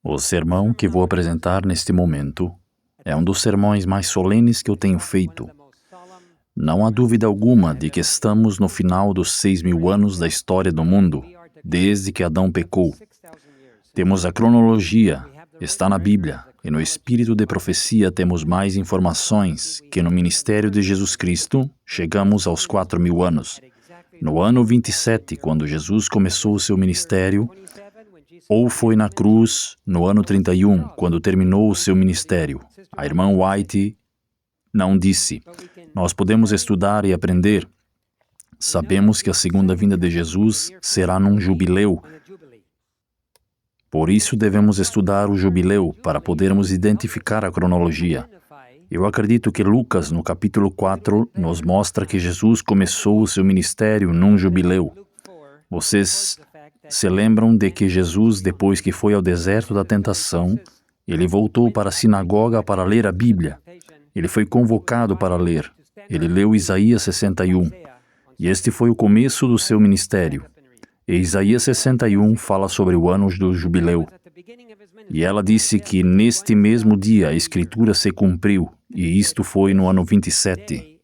O sermão que vou apresentar neste momento é um dos sermões mais solenes que eu tenho feito. Não há dúvida alguma de que estamos no final dos 6.000 anos da história do mundo, desde que Adão pecou. Temos a cronologia, está na Bíblia, e no espírito de profecia temos mais informações que no ministério de Jesus Cristo chegamos aos 4.000 anos. No ano 27, quando Jesus começou o seu ministério, ou foi na cruz no ano 31, quando terminou o seu ministério. A irmã White não disse. Nós podemos estudar e aprender. Sabemos que a segunda vinda de Jesus será num jubileu. Por isso devemos estudar o jubileu para podermos identificar a cronologia. Eu acredito que Lucas, no capítulo 4, nos mostra que Jesus começou o seu ministério num jubileu. Vocês se lembram de que Jesus, depois que foi ao deserto da tentação, ele voltou para a sinagoga para ler a Bíblia. Ele foi convocado para ler. Ele leu Isaías 61. E este foi o começo do seu ministério. E Isaías 61 fala sobre o ano do jubileu. E ela disse que neste mesmo dia a Escritura se cumpriu, e isto foi no ano 27.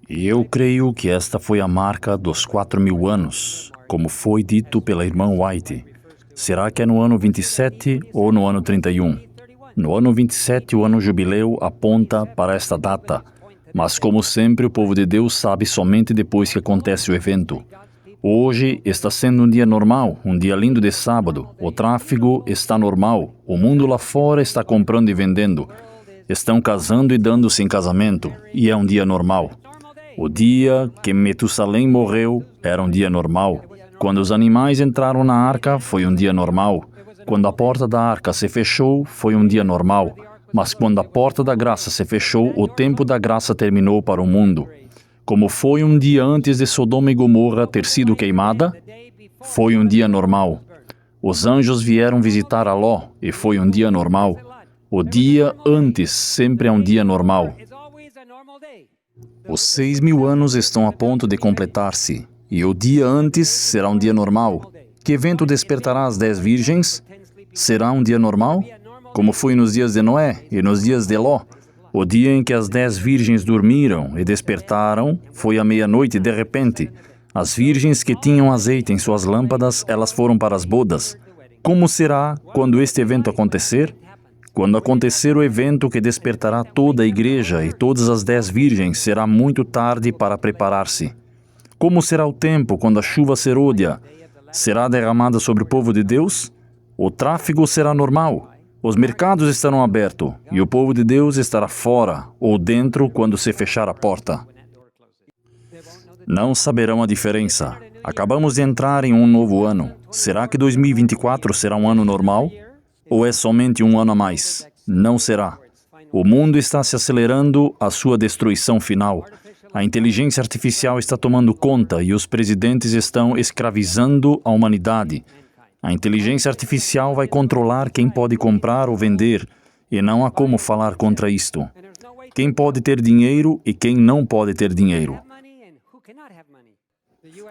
E eu creio que esta foi a marca dos 4.000 anos, como foi dito pela irmã White. Será que é no ano 27 ou no ano 31? No ano 27, o ano jubileu aponta para esta data. Mas, como sempre, o povo de Deus sabe somente depois que acontece o evento. Hoje está sendo um dia normal, um dia lindo de sábado. O tráfego está normal. O mundo lá fora está comprando e vendendo. Estão casando e dando-se em casamento. E é um dia normal. O dia que Metusalém morreu era um dia normal. Quando os animais entraram na arca, foi um dia normal. Quando a porta da arca se fechou, foi um dia normal. Mas quando a porta da graça se fechou, o tempo da graça terminou para o mundo. Como foi um dia antes de Sodoma e Gomorra ter sido queimada, foi um dia normal. Os anjos vieram visitar a Ló, e foi um dia normal. O dia antes sempre é um dia normal. Os 6.000 anos estão a ponto de completar-se, e o dia antes será um dia normal. Que evento despertará as 10 virgens? Será um dia normal? Como foi nos dias de Noé e nos dias de Ló. O dia em que as 10 virgens dormiram e despertaram foi à meia-noite de repente. As virgens que tinham azeite em suas lâmpadas, elas foram para as bodas. Como será quando este evento acontecer? Quando acontecer o evento que despertará toda a igreja e todas as 10 virgens, será muito tarde para preparar-se. Como será o tempo quando a chuva serôdia será derramada sobre o povo de Deus? O tráfego será normal. Os mercados estarão abertos e o povo de Deus estará fora ou dentro quando se fechar a porta. Não saberão a diferença. Acabamos de entrar em um novo ano. Será que 2024 será um ano normal? Ou é somente um ano a mais? Não será. O mundo está se acelerando à sua destruição final. A inteligência artificial está tomando conta e os presidentes estão escravizando a humanidade. A inteligência artificial vai controlar quem pode comprar ou vender, e não há como falar contra isto. Quem pode ter dinheiro e quem não pode ter dinheiro.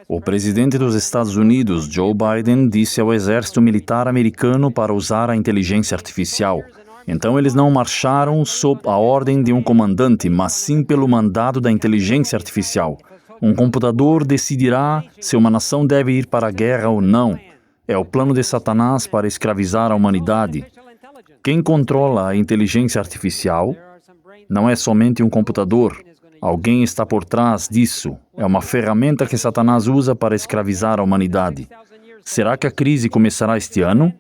O presidente dos Estados Unidos, Joe Biden, disse ao exército militar americano para usar a inteligência artificial. Então eles não marcharam sob a ordem de um comandante, mas sim pelo mandado da inteligência artificial. Um computador decidirá se uma nação deve ir para a guerra ou não. É o plano de Satanás para escravizar a humanidade. Quem controla a inteligência artificial não é somente um computador. Alguém está por trás disso. É uma ferramenta que Satanás usa para escravizar a humanidade. Será que a crise começará este ano?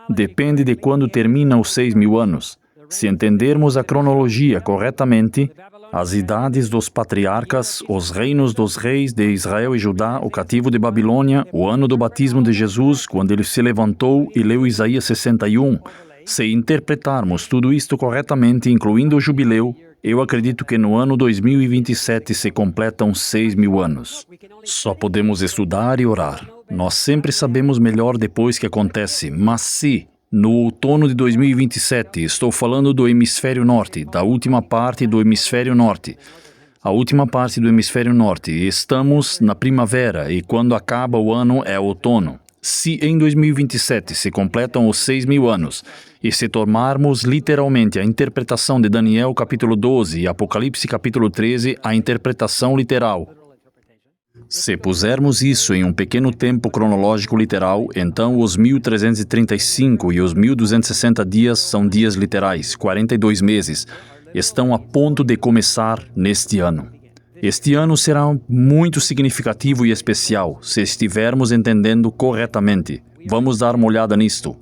Depende de quando termina os 6.000 anos. Se entendermos a cronologia corretamente, as idades dos patriarcas, os reinos dos reis de Israel e Judá, o cativo de Babilônia, o ano do batismo de Jesus, quando ele se levantou e leu Isaías 61. Se interpretarmos tudo isto corretamente, incluindo o jubileu, eu acredito que no ano 2027 se completam 6.000 anos. Só podemos estudar e orar. Nós sempre sabemos melhor depois que acontece, mas se no outono de 2027, estou falando do hemisfério norte, da última parte do hemisfério norte, a última parte do hemisfério norte. Estamos na primavera e quando acaba o ano é outono. Se em 2027 se completam os 6.000 anos e se tomarmos literalmente a interpretação de Daniel capítulo 12 e Apocalipse capítulo 13, a interpretação literal, se pusermos isso em um pequeno tempo cronológico literal, então os 1.335 e os 1.260 dias são dias literais, 42 meses, estão a ponto de começar neste ano. Este ano será muito significativo e especial, se estivermos entendendo corretamente. Vamos dar uma olhada nisto.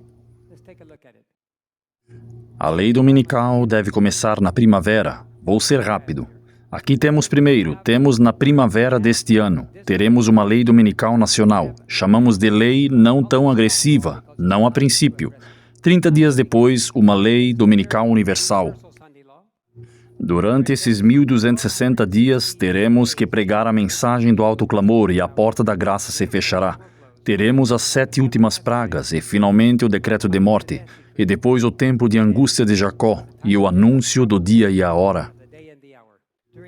A lei dominical deve começar na primavera. Vou ser rápido. Aqui temos na primavera deste ano, teremos uma lei dominical nacional. Chamamos de lei não tão agressiva, não a princípio. 30 dias depois, uma lei dominical universal. Durante esses 1.260 dias, teremos que pregar a mensagem do alto clamor e a porta da graça se fechará. Teremos as 7 últimas pragas e, finalmente, o decreto de morte, e depois o tempo de angústia de Jacó e o anúncio do dia e a hora.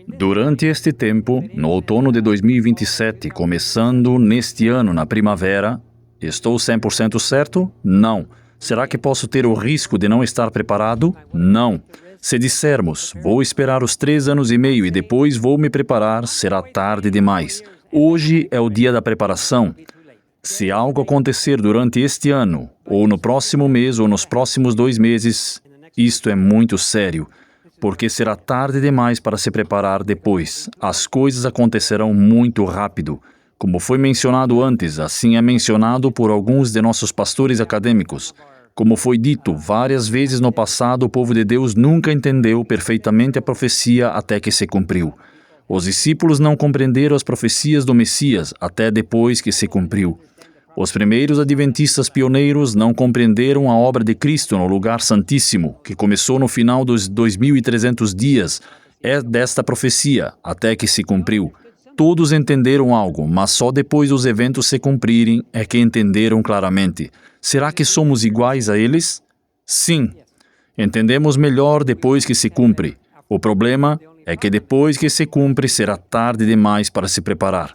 Durante este tempo, no outono de 2027, começando neste ano na primavera, estou 100% certo? Não. Será que posso ter o risco de não estar preparado? Não. Se dissermos, vou esperar os 3 anos e meio e depois vou me preparar, será tarde demais. Hoje é o dia da preparação. Se algo acontecer durante este ano, ou no próximo mês, ou nos próximos 2 meses, isto é muito sério, porque será tarde demais para se preparar depois. As coisas acontecerão muito rápido. Como foi mencionado antes, assim é mencionado por alguns de nossos pastores acadêmicos. Como foi dito várias vezes no passado, o povo de Deus nunca entendeu perfeitamente a profecia até que se cumpriu. Os discípulos não compreenderam as profecias do Messias até depois que se cumpriu. Os primeiros adventistas pioneiros não compreenderam a obra de Cristo no lugar santíssimo, que começou no final dos 2.300 dias desta profecia, até que se cumpriu. Todos entenderam algo, mas só depois dos eventos se cumprirem é que entenderam claramente. Será que somos iguais a eles? Sim. Entendemos melhor depois que se cumpre. O problema é que depois que se cumpre será tarde demais para se preparar.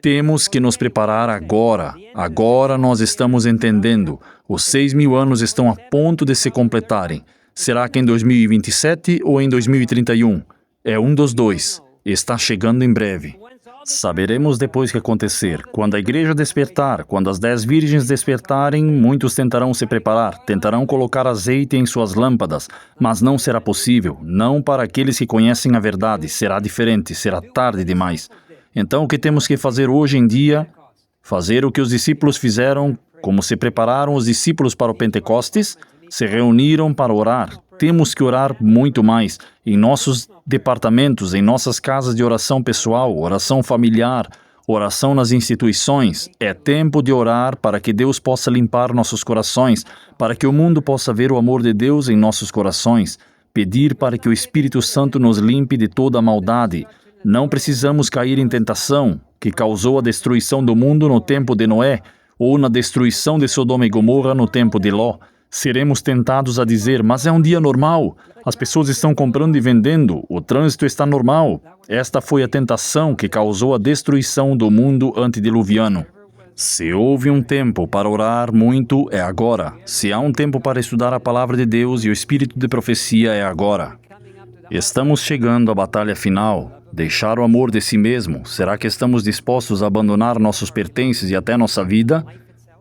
Temos que nos preparar agora. Agora nós estamos entendendo. Os 6.000 anos estão a ponto de se completarem. Será que em 2027 ou em 2031? É um dos dois. Está chegando em breve. Saberemos depois que acontecer. Quando a igreja despertar, quando as 10 virgens despertarem, muitos tentarão se preparar, tentarão colocar azeite em suas lâmpadas, mas não será possível. Não para aqueles que conhecem a verdade. Será diferente, será tarde demais. Então, o que temos que fazer hoje em dia? Fazer o que os discípulos fizeram, como se prepararam os discípulos para o Pentecostes, se reuniram para orar. Temos que orar muito mais em nossos departamentos, em nossas casas de oração pessoal, oração familiar, oração nas instituições. É tempo de orar para que Deus possa limpar nossos corações, para que o mundo possa ver o amor de Deus em nossos corações. Pedir para que o Espírito Santo nos limpe de toda a maldade. Não precisamos cair em tentação, que causou a destruição do mundo no tempo de Noé, ou na destruição de Sodoma e Gomorra no tempo de Ló. Seremos tentados a dizer, mas é um dia normal. As pessoas estão comprando e vendendo. O trânsito está normal. Esta foi a tentação que causou a destruição do mundo antediluviano. Se houve um tempo para orar muito, é agora. Se há um tempo para estudar a palavra de Deus e o espírito de profecia, é agora. Estamos chegando à batalha final. Deixar o amor de si mesmo. Será que estamos dispostos a abandonar nossos pertences e até nossa vida?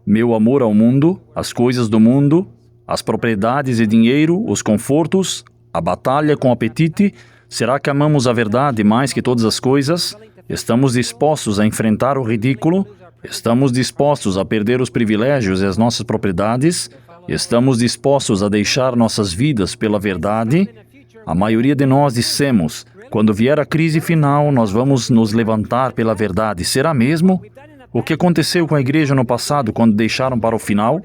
Meu amor ao mundo, as coisas do mundo, as propriedades e dinheiro, os confortos, a batalha com apetite. Será que amamos a verdade mais que todas as coisas? Estamos dispostos a enfrentar o ridículo? Estamos dispostos a perder os privilégios e as nossas propriedades? Estamos dispostos a deixar nossas vidas pela verdade? A maioria de nós dissemos, quando vier a crise final, nós vamos nos levantar pela verdade. Será mesmo? O que aconteceu com a igreja no passado quando deixaram para o final?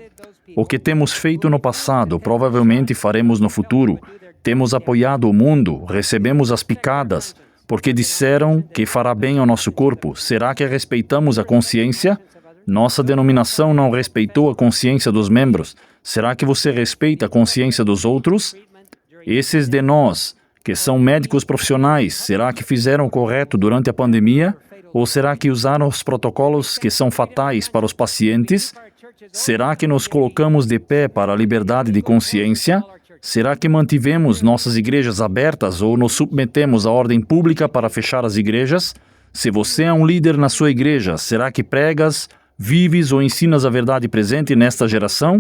O que temos feito no passado, provavelmente faremos no futuro. Temos apoiado o mundo, recebemos as picadas, porque disseram que fará bem ao nosso corpo. Será que respeitamos a consciência? Nossa denominação não respeitou a consciência dos membros. Será que você respeita a consciência dos outros? Esses de nós que são médicos profissionais, será que fizeram o correto durante a pandemia? Ou será que usaram os protocolos que são fatais para os pacientes? Será que nos colocamos de pé para a liberdade de consciência? Será que mantivemos nossas igrejas abertas ou nos submetemos à ordem pública para fechar as igrejas? Se você é um líder na sua igreja, será que pregas, vives ou ensinas a verdade presente nesta geração?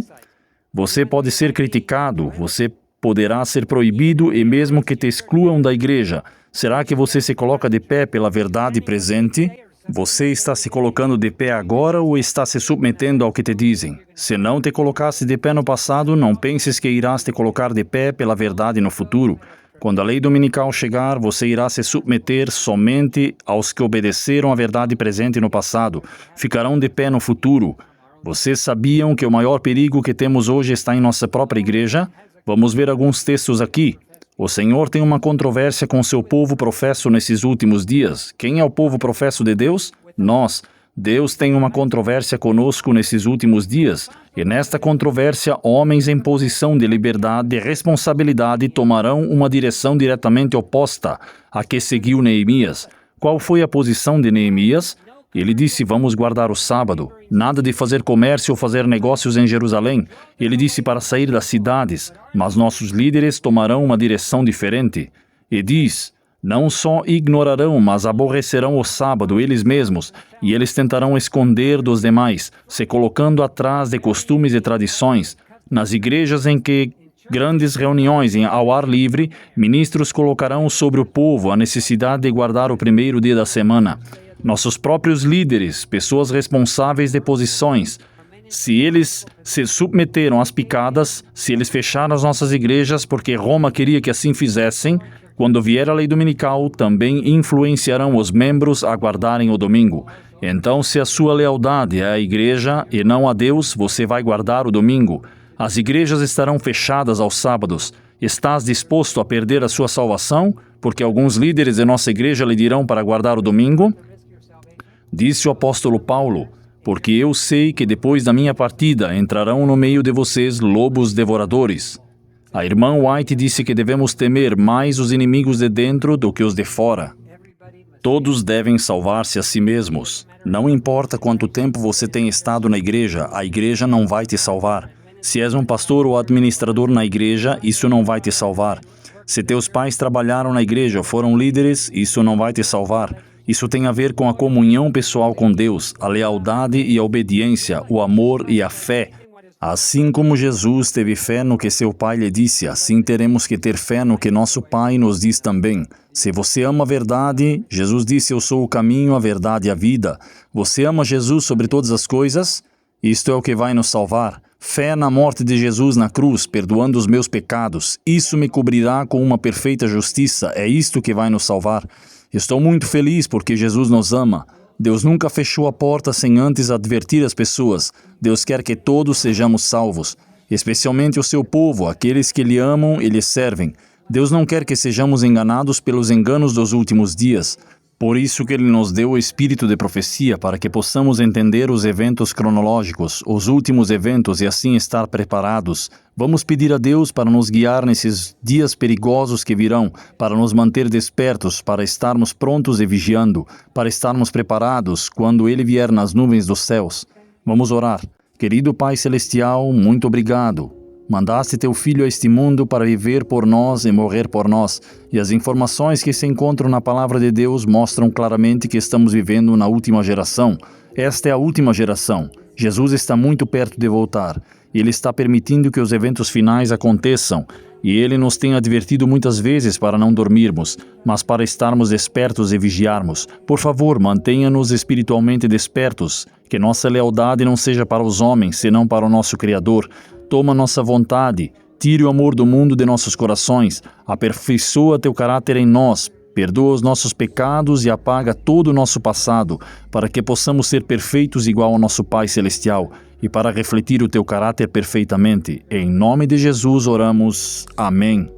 Você pode ser criticado, você poderá ser proibido e mesmo que te excluam da igreja. Será que você se coloca de pé pela verdade presente? Você está se colocando de pé agora ou está se submetendo ao que te dizem? Se não te colocaste de pé no passado, não penses que irás te colocar de pé pela verdade no futuro. Quando a lei dominical chegar, você irá se submeter somente aos que obedeceram a verdade presente no passado. Ficarão de pé no futuro. Vocês sabiam que o maior perigo que temos hoje está em nossa própria igreja? Vamos ver alguns textos aqui. O Senhor tem uma controvérsia com seu povo professo nesses últimos dias. Quem é o povo professo de Deus? Nós. Deus tem uma controvérsia conosco nesses últimos dias. E nesta controvérsia, homens em posição de liberdade e responsabilidade tomarão uma direção diretamente oposta à que seguiu Neemias. Qual foi a posição de Neemias? Ele disse, vamos guardar o sábado, nada de fazer comércio ou fazer negócios em Jerusalém. Ele disse para sair das cidades, mas nossos líderes tomarão uma direção diferente. E diz, não só ignorarão, mas aborrecerão o sábado eles mesmos, e eles tentarão esconder dos demais, se colocando atrás de costumes e tradições. Nas igrejas em que grandes reuniões ao ar livre, ministros colocarão sobre o povo a necessidade de guardar o primeiro dia da semana. Nossos próprios líderes, pessoas responsáveis de posições, se eles se submeteram às picadas, se eles fecharam as nossas igrejas porque Roma queria que assim fizessem, quando vier a lei dominical, também influenciarão os membros a guardarem o domingo. Então, se a sua lealdade é à igreja e não a Deus, você vai guardar o domingo. As igrejas estarão fechadas aos sábados. Estás disposto a perder a sua salvação? Porque alguns líderes de nossa igreja lhe dirão para guardar o domingo? Disse o apóstolo Paulo, porque eu sei que depois da minha partida entrarão no meio de vocês lobos devoradores. A irmã White disse que devemos temer mais os inimigos de dentro do que os de fora. Todos devem salvar-se a si mesmos. Não importa quanto tempo você tem estado na igreja, a igreja não vai te salvar. Se és um pastor ou administrador na igreja, isso não vai te salvar. Se teus pais trabalharam na igreja ou foram líderes, isso não vai te salvar. Isso tem a ver com a comunhão pessoal com Deus, a lealdade e a obediência, o amor e a fé. Assim como Jesus teve fé no que seu Pai lhe disse, assim teremos que ter fé no que nosso Pai nos diz também. Se você ama a verdade, Jesus disse, eu sou o caminho, a verdade e a vida. Você ama Jesus sobre todas as coisas? Isto é o que vai nos salvar. Fé na morte de Jesus na cruz, perdoando os meus pecados. Isso me cobrirá com uma perfeita justiça. É isto que vai nos salvar. Estou muito feliz porque Jesus nos ama. Deus nunca fechou a porta sem antes advertir as pessoas. Deus quer que todos sejamos salvos, especialmente o seu povo, aqueles que lhe amam e lhe servem. Deus não quer que sejamos enganados pelos enganos dos últimos dias. Por isso que Ele nos deu o espírito de profecia, para que possamos entender os eventos cronológicos, os últimos eventos e assim estar preparados. Vamos pedir a Deus para nos guiar nesses dias perigosos que virão, para nos manter despertos, para estarmos prontos e vigiando, para estarmos preparados quando Ele vier nas nuvens dos céus. Vamos orar. Querido Pai Celestial, muito obrigado. Mandaste teu Filho a este mundo para viver por nós e morrer por nós. E as informações que se encontram na Palavra de Deus mostram claramente que estamos vivendo na última geração. Esta é a última geração. Jesus está muito perto de voltar. Ele está permitindo que os eventos finais aconteçam. E Ele nos tem advertido muitas vezes para não dormirmos, mas para estarmos despertos e vigiarmos. Por favor, mantenha-nos espiritualmente despertos. Que nossa lealdade não seja para os homens, senão para o nosso Criador. Toma nossa vontade, tire o amor do mundo de nossos corações, aperfeiçoa teu caráter em nós, perdoa os nossos pecados e apaga todo o nosso passado, para que possamos ser perfeitos igual ao nosso Pai Celestial e para refletir o teu caráter perfeitamente. Em nome de Jesus oramos. Amém.